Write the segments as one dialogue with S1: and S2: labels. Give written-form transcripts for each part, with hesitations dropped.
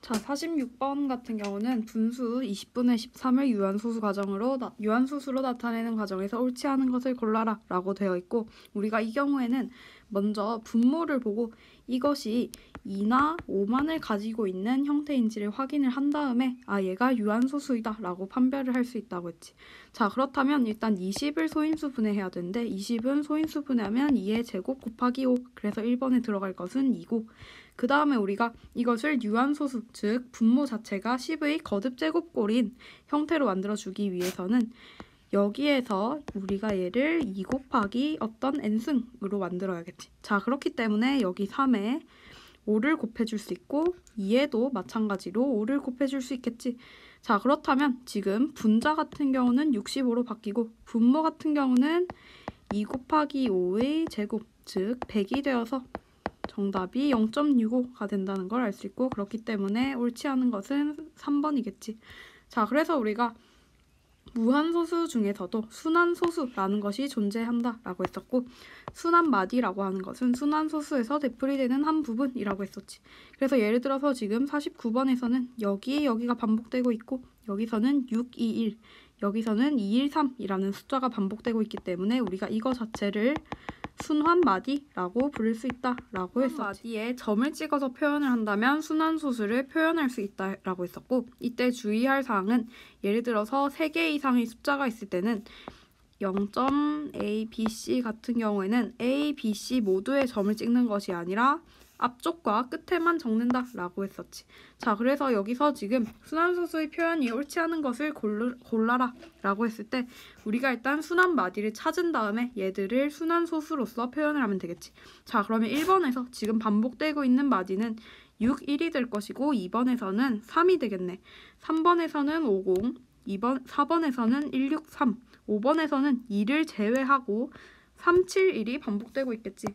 S1: 자, 46번 같은 경우는 분수 20분의 13을 유한소수로 나타내는 과정에서 옳지 않은 것을 골라라 라고 되어 있고, 우리가 이 경우에는 먼저 분모를 보고 이것이 2나 5만을 가지고 있는 형태인지를 확인을 한 다음에 얘가 유한소수이다 라고 판별을 할 수 있다고 했지. 자, 그렇다면 일단 20을 소인수분해해야 되는데 20은 소인수분해하면 2의 제곱 곱하기 5, 그래서 1번에 들어갈 것은 2고, 그 다음에 우리가 이것을 유한소수, 즉 분모 자체가 10의 거듭제곱꼴인 형태로 만들어주기 위해서는 여기에서 우리가 얘를 2 곱하기 어떤 n승으로 만들어야겠지. 자, 그렇기 때문에 여기 3에 5를 곱해줄 수 있고 2에도 마찬가지로 5를 곱해줄 수 있겠지. 자, 그렇다면 지금 분자 같은 경우는 65로 바뀌고 분모 같은 경우는 2 곱하기 5의 제곱, 즉 100이 되어서 정답이 0.65가 된다는 걸 알 수 있고, 그렇기 때문에 옳지 않은 것은 3번이겠지. 자, 그래서 우리가 무한소수 중에서도 순환소수라는 것이 존재한다 라고 했었고, 순환마디라고 하는 것은 순환소수에서 되풀이되는 한 부분이라고 했었지. 그래서 예를 들어서 지금 49번에서는 여기가 반복되고 있고 여기서는 621, 여기서는 213이라는 숫자가 반복되고 있기 때문에 우리가 이거 자체를 순환마디라고 부를 수 있다라고 했었지. 마디에 점을 찍어서 표현을 한다면 순환소수를 표현할 수 있다라고 했었고, 이때 주의할 사항은 예를 들어서 3개 이상의 숫자가 있을 때는 0.a, b, c 같은 경우에는 a, b, c 모두의 점을 찍는 것이 아니라 앞쪽과 끝에만 적는다라고 했었지. 자, 그래서 여기서 지금 순환소수의 표현이 옳지 않은 것을 골라라 라고 했을 때 우리가 일단 순환마디를 찾은 다음에 얘들을 순환소수로서 표현을 하면 되겠지. 자, 그러면 1번에서 지금 반복되고 있는 마디는 6, 1이 될 것이고 2번에서는 3이 되겠네. 3번에서는 50, 4번에서는 163, 5번에서는 2를 제외하고 3, 7, 1이 반복되고 있겠지.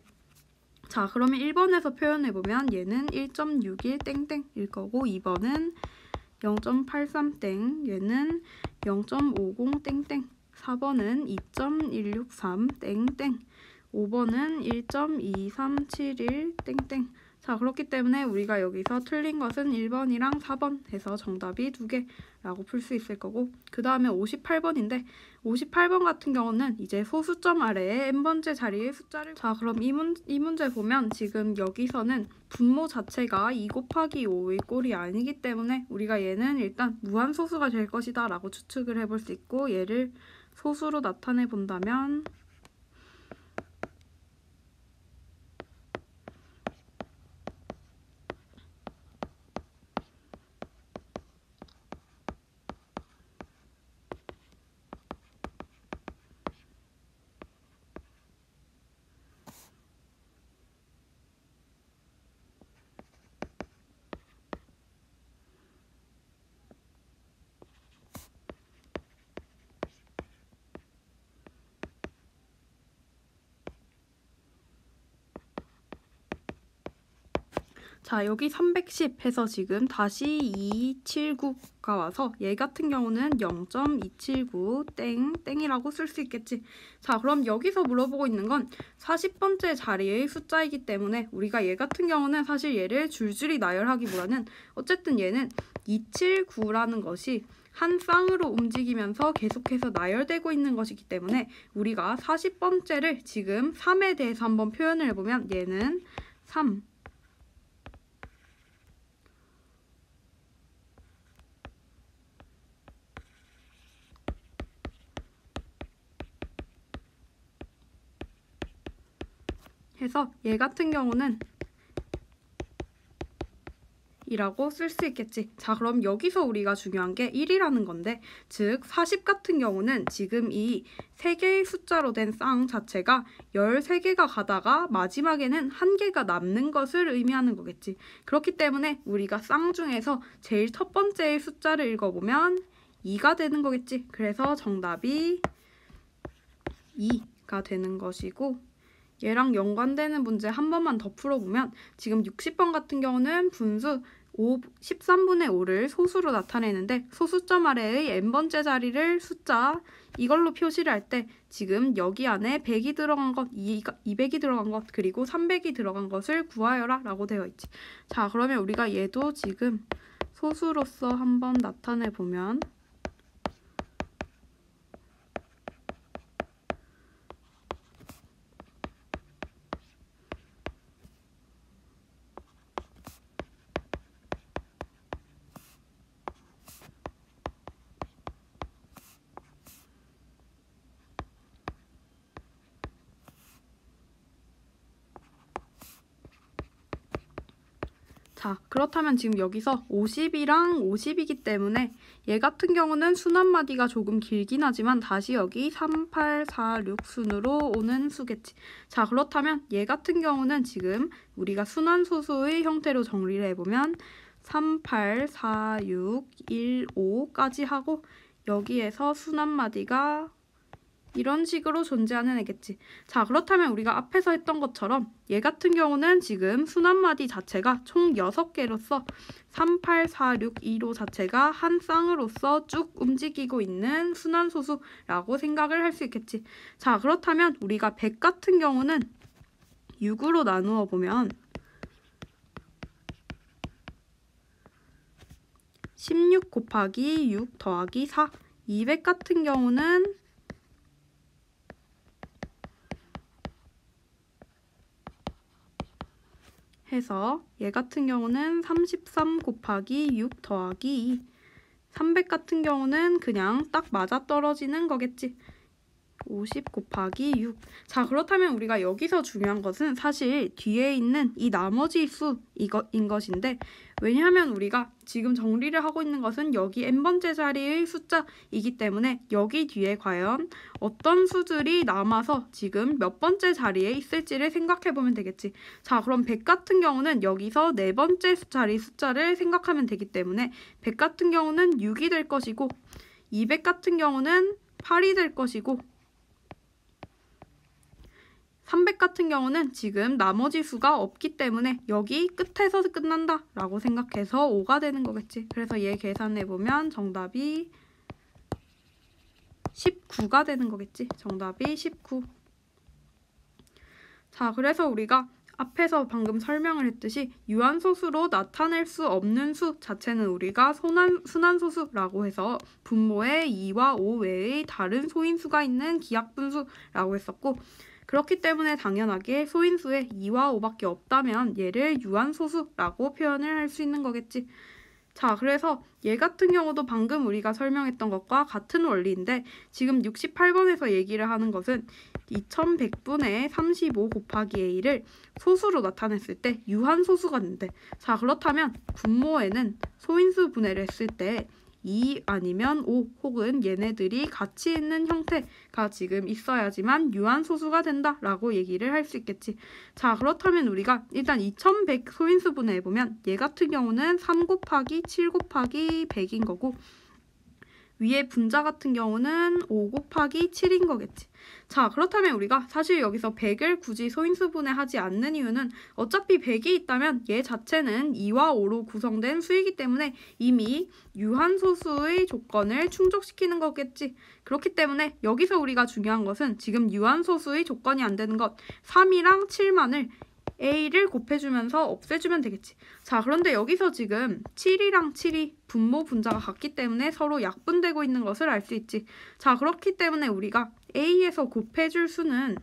S1: 자, 그러면 1번에서 표현해보면 얘는 1.61 땡땡일 거고 2번은 0.83 땡, 얘는 0.50 땡땡, 4번은 2.163 땡땡, 5번은 1.2371 땡땡. 자, 그렇기 때문에 우리가 여기서 틀린 것은 1번이랑 4번 해서 정답이 2개라고 풀 수 있을 거고, 그 다음에 58번인데 58번 같은 경우는 이제 소수점 아래에 n번째 자리의 숫자를, 자, 그럼 이 문제 보면 지금 여기서는 분모 자체가 2 곱하기 5의 꼴이 아니기 때문에 우리가 얘는 일단 무한소수가 될 것이다 라고 추측을 해볼 수 있고, 얘를 소수로 나타내 본다면 자, 여기 310 해서 지금 다시 279가 와서 얘 같은 경우는 0.279 땡이라고 쓸 수 있겠지. 자, 그럼 여기서 물어보고 있는 건 40번째 자리의 숫자이기 때문에 우리가 얘 같은 경우는 사실 얘를 줄줄이 나열하기보다는 어쨌든 얘는 279라는 것이 한 쌍으로 움직이면서 계속해서 나열되고 있는 것이기 때문에 우리가 40번째를 지금 3에 대해서 한번 표현을 해보면 얘는 3, 해서 얘 같은 경우는 이라고 쓸 수 있겠지. 자, 그럼 여기서 우리가 중요한 게 1이라는 건데, 즉 40 같은 경우는 지금 이 3개의 숫자로 된 쌍 자체가 13개가 가다가 마지막에는 1개가 남는 것을 의미하는 거겠지. 그렇기 때문에 우리가 쌍 중에서 제일 첫 번째의 숫자를 읽어보면 2가 되는 거겠지. 그래서 정답이 2가 되는 것이고, 얘랑 연관되는 문제 한 번만 더 풀어보면 지금 60번 같은 경우는 분수 13분의 5를 소수로 나타내는데 소수점 아래의 n번째 자리를 숫자 이걸로 표시를 할 때 지금 여기 안에 100이 들어간 것, 200이 들어간 것, 그리고 300이 들어간 것을 구하여라 라고 되어 있지. 자, 그러면 우리가 얘도 지금 소수로서 한번 나타내 보면 자, 그렇다면 지금 여기서 50이랑 50이기 때문에 얘 같은 경우는 순환마디가 조금 길긴 하지만 다시 여기 3, 8, 4, 6 순으로 오는 수겠지. 자, 그렇다면 얘 같은 경우는 지금 우리가 순환소수의 형태로 정리를 해보면 3, 8, 4, 6, 1, 5까지 하고 여기에서 순환마디가 이런 식으로 존재하는 애겠지. 자, 그렇다면 우리가 앞에서 했던 것처럼 얘 같은 경우는 지금 순환마디 자체가 총 6개로서 3, 8, 4, 6, 2, 5 자체가 한 쌍으로서 쭉 움직이고 있는 순환소수라고 생각을 할 수 있겠지. 자, 그렇다면 우리가 100 같은 경우는 6으로 나누어 보면 16 곱하기 6 더하기 4, 200 같은 경우는 해서 얘 같은 경우는 33 곱하기 6 더하기 2, 300 같은 경우는 그냥 딱 맞아떨어지는 거겠지. 50 곱하기 6. 자, 그렇다면 우리가 여기서 중요한 것은 사실 뒤에 있는 이 나머지 수인 것인데, 왜냐하면 우리가 지금 정리를 하고 있는 것은 여기 n번째 자리의 숫자이기 때문에 여기 뒤에 과연 어떤 수들이 남아서 지금 몇 번째 자리에 있을지를 생각해 보면 되겠지. 자, 그럼 100 같은 경우는 여기서 네 번째 자리 숫자를 생각하면 되기 때문에 100 같은 경우는 6이 될 것이고, 200 같은 경우는 8이 될 것이고, 300 같은 경우는 지금 나머지 수가 없기 때문에 여기 끝에서 끝난다 라고 생각해서 5가 되는 거겠지. 그래서 얘 계산해보면 정답이 19가 되는 거겠지. 정답이 19. 자, 그래서 우리가 앞에서 방금 설명을 했듯이 유한소수로 나타낼 수 없는 수 자체는 우리가 순환소수라고 해서 분모에 2와 5 외의 다른 소인수가 있는 기하분수라고 했었고, 그렇기 때문에 당연하게 소인수에 2와 5밖에 없다면 얘를 유한소수라고 표현을 할 수 있는 거겠지. 자, 그래서 얘 같은 경우도 방금 우리가 설명했던 것과 같은 원리인데, 지금 68번에서 얘기를 하는 것은 2100분의 35 곱하기 a를 소수로 나타냈을 때 유한소수가 된대. 자, 그렇다면 분모에는 소인수 분해를 했을 때 2 아니면 5 혹은 얘네들이 같이 있는 형태가 지금 있어야지만 유한소수가 된다라고 얘기를 할 수 있겠지. 자, 그렇다면 우리가 일단 2100 소인수 분해해보면 얘 같은 경우는 3 곱하기 7 곱하기 100인 거고, 위에 분자 같은 경우는 5 곱하기 7인 거겠지. 자, 그렇다면 우리가 사실 여기서 100을 굳이 소인수분해 하지 않는 이유는 어차피 100이 있다면 얘 자체는 2와 5로 구성된 수이기 때문에 이미 유한소수의 조건을 충족시키는 거겠지. 그렇기 때문에 여기서 우리가 중요한 것은 지금 유한소수의 조건이 안 되는 것 3이랑 7만을 a를 곱해주면서 없애주면 되겠지. 자, 그런데 여기서 지금 7이랑 7이 분모 분자가 같기 때문에 서로 약분되고 있는 것을 알 수 있지. 자, 그렇기 때문에 우리가 a에서 곱해줄 수는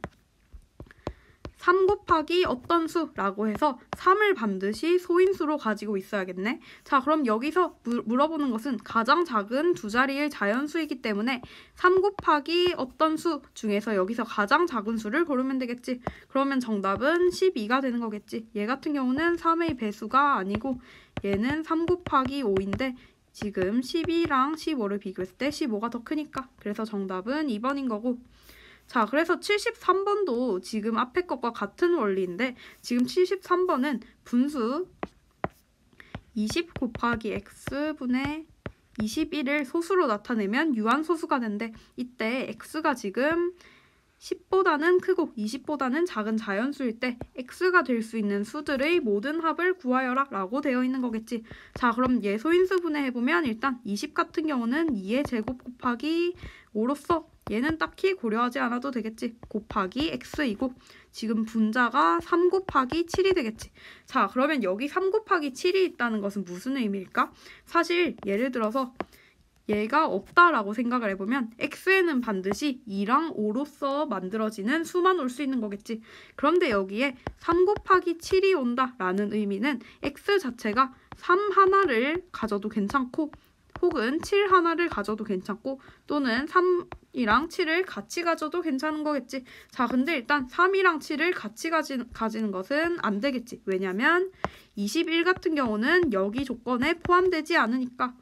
S1: 3 곱하기 어떤 수라고 해서 3을 반드시 소인수로 가지고 있어야겠네. 자, 그럼 여기서 물어보는 것은 가장 작은 두 자리의 자연수이기 때문에 3 곱하기 어떤 수 중에서 여기서 가장 작은 수를 고르면 되겠지. 그러면 정답은 12가 되는 거겠지. 얘 같은 경우는 3의 배수가 아니고 얘는 3 곱하기 5인데 지금 12랑 15를 비교했을 때 15가 더 크니까. 그래서 정답은 2번인 거고. 자, 그래서 73번도 지금 앞에 것과 같은 원리인데 지금 73번은 분수 20 곱하기 x분의 21을 소수로 나타내면 유한소수가 된대. 이때 x가 지금 10보다는 크고 20보다는 작은 자연수일 때 x가 될 수 있는 수들의 모든 합을 구하여라 라고 되어 있는 거겠지. 자, 그럼 얘 소인수 분해해보면 일단 20 같은 경우는 2의 제곱 곱하기 5로서 얘는 딱히 고려하지 않아도 되겠지. 곱하기 x이고 지금 분자가 3 곱하기 7이 되겠지. 자, 그러면 여기 3 곱하기 7이 있다는 것은 무슨 의미일까? 사실 예를 들어서 얘가 없다라고 생각을 해보면 x에는 반드시 2랑 5로서 만들어지는 수만 올 수 있는 거겠지. 그런데 여기에 3 곱하기 7이 온다라는 의미는 x 자체가 3 하나를 가져도 괜찮고 혹은 7 하나를 가져도 괜찮고 또는 3이랑 7을 같이 가져도 괜찮은 거겠지. 자, 근데 일단 3이랑 7을 같이 가지는 것은 안 되겠지. 왜냐면 21 같은 경우는 여기 조건에 포함되지 않으니까.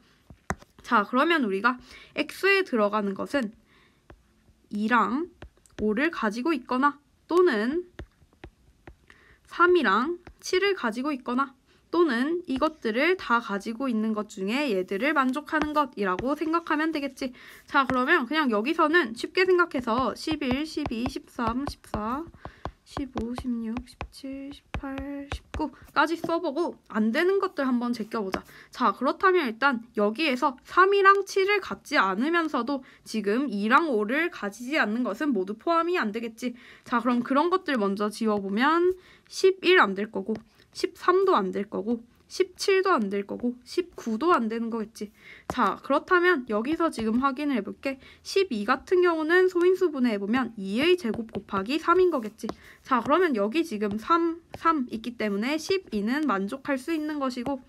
S1: 자, 그러면 우리가 x에 들어가는 것은 2랑 5를 가지고 있거나 또는 3이랑 7을 가지고 있거나 또는 이것들을 다 가지고 있는 것 중에 얘들을 만족하는 것이라고 생각하면 되겠지. 자, 그러면 그냥 여기서는 쉽게 생각해서 11, 12, 13, 14, 15, 16, 17, 18, 19까지 써보고 안 되는 것들 한번 제껴보자. 자, 그렇다면 일단 여기에서 3이랑 7을 갖지 않으면서도 지금 2랑 5를 가지지 않는 것은 모두 포함이 안 되겠지. 자, 그럼 그런 것들 먼저 지워보면 11 안 될 거고 13도 안 될 거고 17도 안 될 거고 19도 안 되는 거겠지. 자, 그렇다면 여기서 지금 확인을 해볼게. 12 같은 경우는 소인수 분해해보면 2의 제곱 곱하기 3인 거겠지. 자, 그러면 여기 지금 3 있기 때문에 12는 만족할 수 있는 것이고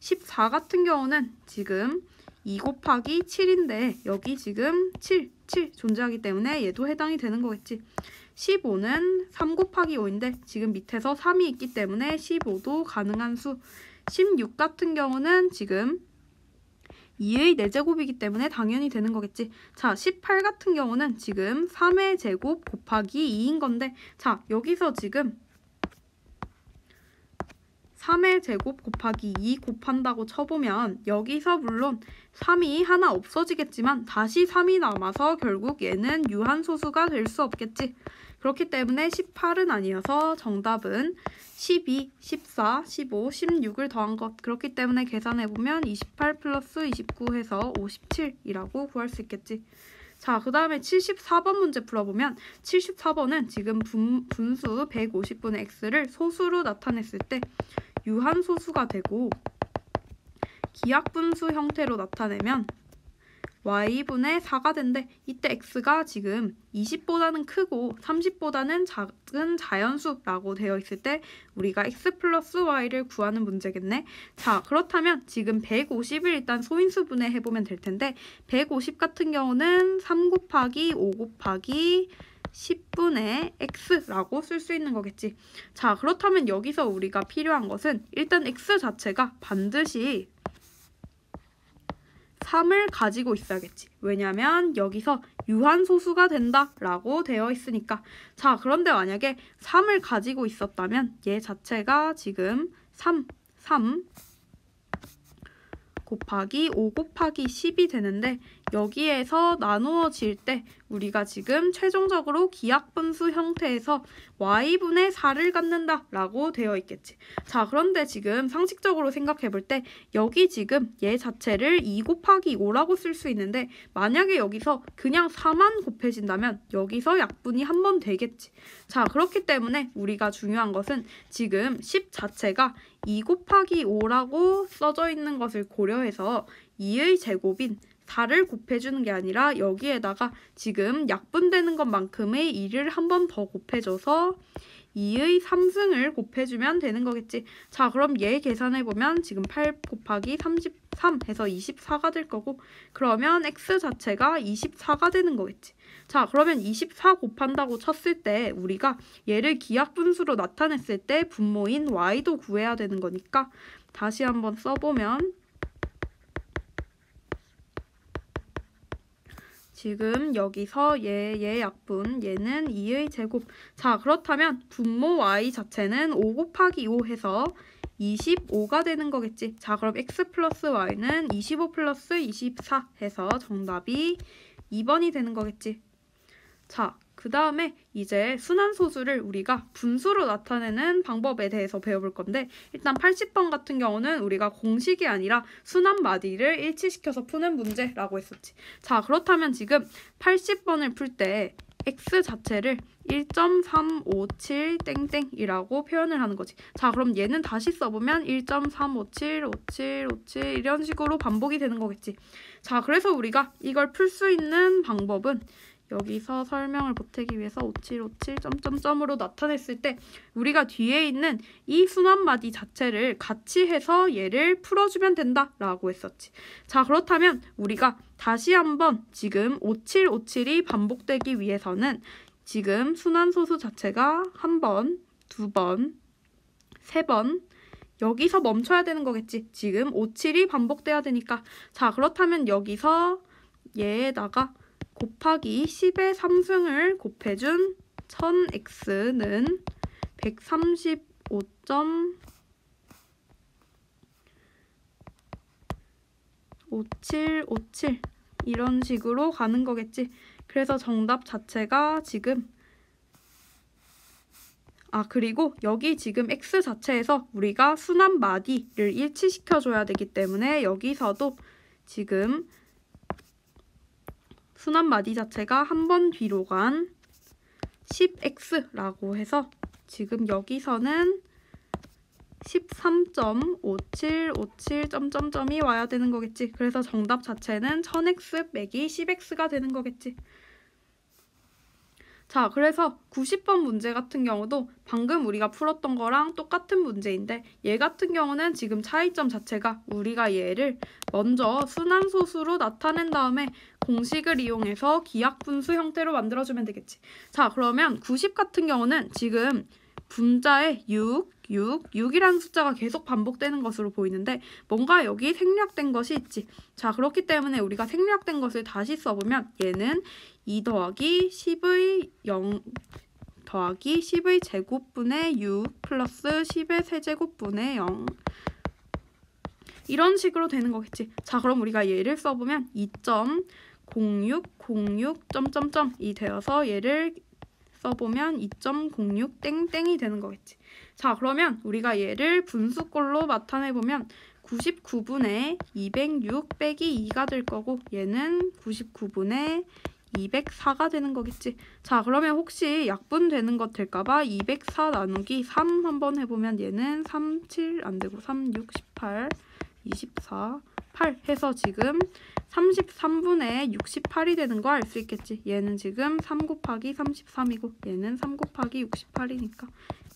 S1: 14 같은 경우는 지금 2 곱하기 7인데 여기 지금 7 존재하기 때문에 얘도 해당이 되는 거겠지. 15는 3 곱하기 5인데 지금 밑에서 3이 있기 때문에 15도 가능한 수. 16 같은 경우는 지금 2의 4제곱이기 때문에 당연히 되는 거겠지. 자, 18 같은 경우는 지금 3의 제곱 곱하기 2인 건데 자, 여기서 지금 3의 제곱 곱하기 2 곱한다고 쳐보면 여기서 물론 3이 하나 없어지겠지만 다시 3이 남아서 결국 얘는 유한소수가 될 수 없겠지. 그렇기 때문에 18은 아니어서 정답은 12, 14, 15, 16을 더한 것. 그렇기 때문에 계산해보면 28 플러스 29 해서 57이라고 구할 수 있겠지. 자, 그 다음에 74번 문제 풀어보면 74번은 지금 분수 150분의 x를 소수로 나타냈을 때 유한소수가 되고 기하분수 형태로 나타내면 y분의 4가 된대. 이때 x가 지금 20보다는 크고 30보다는 작은 자연수라고 되어 있을 때 우리가 x 플러스 y를 구하는 문제겠네. 자, 그렇다면 지금 150을 일단 소인수 분해해보면 될 텐데 150 같은 경우는 3 곱하기 5 곱하기 10분의 x라고 쓸 수 있는 거겠지. 자, 그렇다면 여기서 우리가 필요한 것은 일단 x 자체가 반드시 3을 가지고 있어야겠지. 왜냐면 여기서 유한소수가 된다라고 되어 있으니까. 자, 그런데 만약에 3을 가지고 있었다면 얘 자체가 지금 3 곱하기 5 곱하기 10이 되는데 여기에서 나누어질 때 우리가 지금 최종적으로 기하분수 형태에서 y분의 4를 갖는다라고 되어 있겠지. 자, 그런데 지금 상식적으로 생각해 볼 때 여기 지금 얘 자체를 2 곱하기 5라고 쓸 수 있는데 만약에 여기서 그냥 4만 곱해진다면 여기서 약분이 한 번 되겠지. 자, 그렇기 때문에 우리가 중요한 것은 지금 10 자체가 2 곱하기 5라고 써져 있는 것을 고려해서 2의 제곱인 4를 곱해주는 게 아니라 여기에다가 지금 약분되는 것만큼의 2를 한 번 더 곱해줘서 2의 3승을 곱해주면 되는 거겠지. 자, 그럼 얘 계산해보면 지금 8 곱하기 33 해서 24가 될 거고 그러면 x 자체가 24가 되는 거겠지. 자, 그러면 24 곱한다고 쳤을 때 우리가 얘를 기하분수로 나타냈을 때 분모인 y도 구해야 되는 거니까 다시 한번 써보면 지금 여기서 얘 약분, 얘는 2의 제곱. 자, 그렇다면 분모 y 자체는 5 곱하기 5 해서 25가 되는 거겠지. 자, 그럼 x 플러스 y는 25 플러스 24 해서 정답이 2번이 되는 거겠지. 자, 그 다음에 이제 순환소수를 우리가 분수로 나타내는 방법에 대해서 배워볼 건데 일단 80번 같은 경우는 우리가 공식이 아니라 순환마디를 일치시켜서 푸는 문제라고 했었지. 자, 그렇다면 지금 80번을 풀 때 x 자체를 1.357 땡땡이라고 표현을 하는 거지. 자, 그럼 얘는 다시 써보면 1.357, 57, 57 이런 식으로 반복이 되는 거겠지. 자, 그래서 우리가 이걸 풀 수 있는 방법은 여기서 설명을 보태기 위해서 5757 점점점으로 나타냈을 때 우리가 뒤에 있는 이 순환마디 자체를 같이 해서 얘를 풀어주면 된다라고 했었지. 자, 그렇다면 우리가 다시 한번 지금 5757이 반복되기 위해서는 지금 순환소수 자체가 한 번, 두 번, 세 번 여기서 멈춰야 되는 거겠지. 지금 57이 반복돼야 되니까. 자, 그렇다면 여기서 얘에다가 곱하기 10의 3승을 곱해준 1000x는 135.5757 이런 식으로 가는 거겠지. 그래서 정답 자체가 지금 그리고 여기 지금 x 자체에서 우리가 순환 마디를 일치시켜줘야 되기 때문에 여기서도 지금 순환 마디 자체가 한 번 뒤로 간 10x라고 해서 지금 여기서는 13.5757 점점점이 와야 되는 거겠지. 그래서 정답 자체는 1000x 빼기 10x가 되는 거겠지. 자, 그래서 90번 문제 같은 경우도 방금 우리가 풀었던 거랑 똑같은 문제인데 얘 같은 경우는 지금 차이점 자체가 우리가 얘를 먼저 순환소수로 나타낸 다음에 공식을 이용해서 기하분수 형태로 만들어주면 되겠지. 자, 그러면 90 같은 경우는 지금 분자에 6이라는 숫자가 계속 반복되는 것으로 보이는데 뭔가 여기 생략된 것이 있지. 자, 그렇기 때문에 우리가 생략된 것을 다시 써보면 얘는 2 더하기 10의 0 더하기 10의 제곱분의 6 플러스 10의 세제곱분의 0 이런 식으로 되는 거겠지. 자, 그럼 우리가 얘를 써보면 2.0606 점점점이 되어서 얘를 써보면 2.06 땡땡이 되는 거겠지. 자, 그러면 우리가 얘를 분수꼴로 나타내보면 99분의 206 빼기 2가 될 거고 얘는 99분의 204가 되는 거겠지. 자, 그러면 혹시 약분되는 것 될까봐 204 나누기 3 한번 해보면 얘는 3, 7 안되고 3, 6, 18, 24, 8 해서 지금 33분의 68이 되는 거 알 수 있겠지. 얘는 지금 3 곱하기 33이고 얘는 3 곱하기 68이니까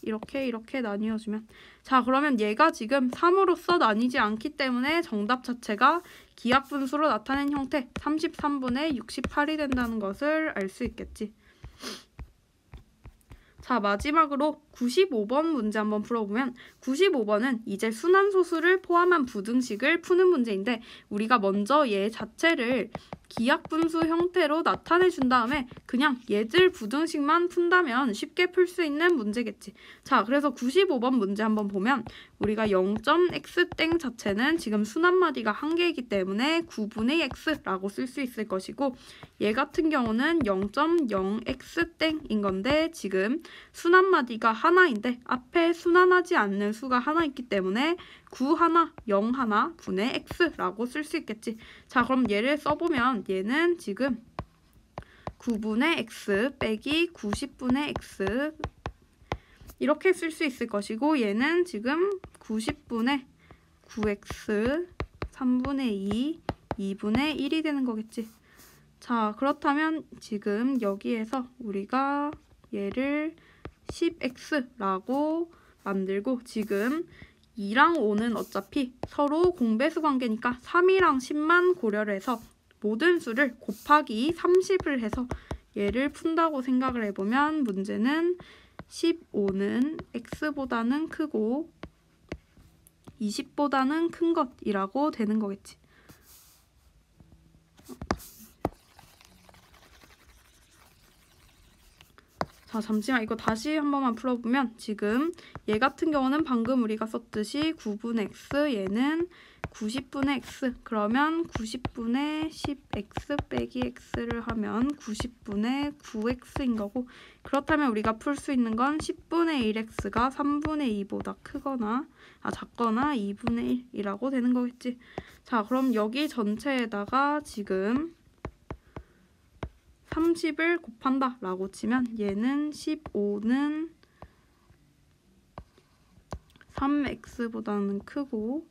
S1: 이렇게 나뉘어주면 자, 그러면 얘가 지금 3으로서 나뉘지 않기 때문에 정답 자체가 기하분수로 나타낸 형태 33분의 68이 된다는 것을 알 수 있겠지. 자, 마지막으로 95번 문제 한번 풀어보면 95번은 이제 순환소수를 포함한 부등식을 푸는 문제인데 우리가 먼저 얘 자체를 기하분수 형태로 나타내준 다음에 그냥 얘들 부등식만 푼다면 쉽게 풀 수 있는 문제겠지. 자, 그래서 95번 문제 한번 보면 우리가 0.x땡 자체는 지금 순환마디가 한 개이기 때문에 9분의 x라고 쓸 수 있을 것이고 얘 같은 경우는 0.0x땡인 건데 지금 순환마디가 하나인데 앞에 순환하지 않는 수가 하나 있기 때문에 9 하나, 0 하나 분의 x라고 쓸 수 있겠지. 자, 그럼 얘를 써보면 얘는 지금 9분의 x 빼기 90분의 x 이렇게 쓸 수 있을 것이고 얘는 지금 90분의 9x 3분의 2, 2분의 1이 되는 거겠지. 자, 그렇다면 지금 여기에서 우리가 얘를 10x라고 만들고 지금 2랑 5는 어차피 서로 공배수 관계니까 3이랑 10만 고려를 해서 모든 수를 곱하기 30을 해서 얘를 푼다고 생각을 해보면 문제는 15는 x보다는 크고 20보다는 큰 것이라고 되는 거겠지. 자, 잠시만 이거 다시 한 번만 풀어보면 지금 얘 같은 경우는 방금 우리가 썼듯이 9분의 x 얘는 90분의 x. 그러면 90분의 10x 빼기 x를 하면 90분의 9x인 거고, 그렇다면 우리가 풀 수 있는 건 10분의 1x가 3분의 2보다 작거나 2분의 1이라고 되는 거겠지. 자, 그럼 여기 전체에다가 지금 30을 곱한다 라고 치면 얘는 15는 3x보다는 크고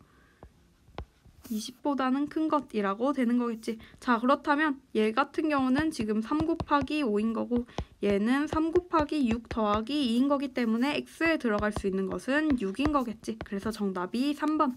S1: 20보다는 큰 것이라고 되는 거겠지. 자, 그렇다면 얘 같은 경우는 지금 3 곱하기 5인 거고 얘는 3 곱하기 6 더하기 2인 거기 때문에 x에 들어갈 수 있는 것은 6인 거겠지. 그래서 정답이 3번.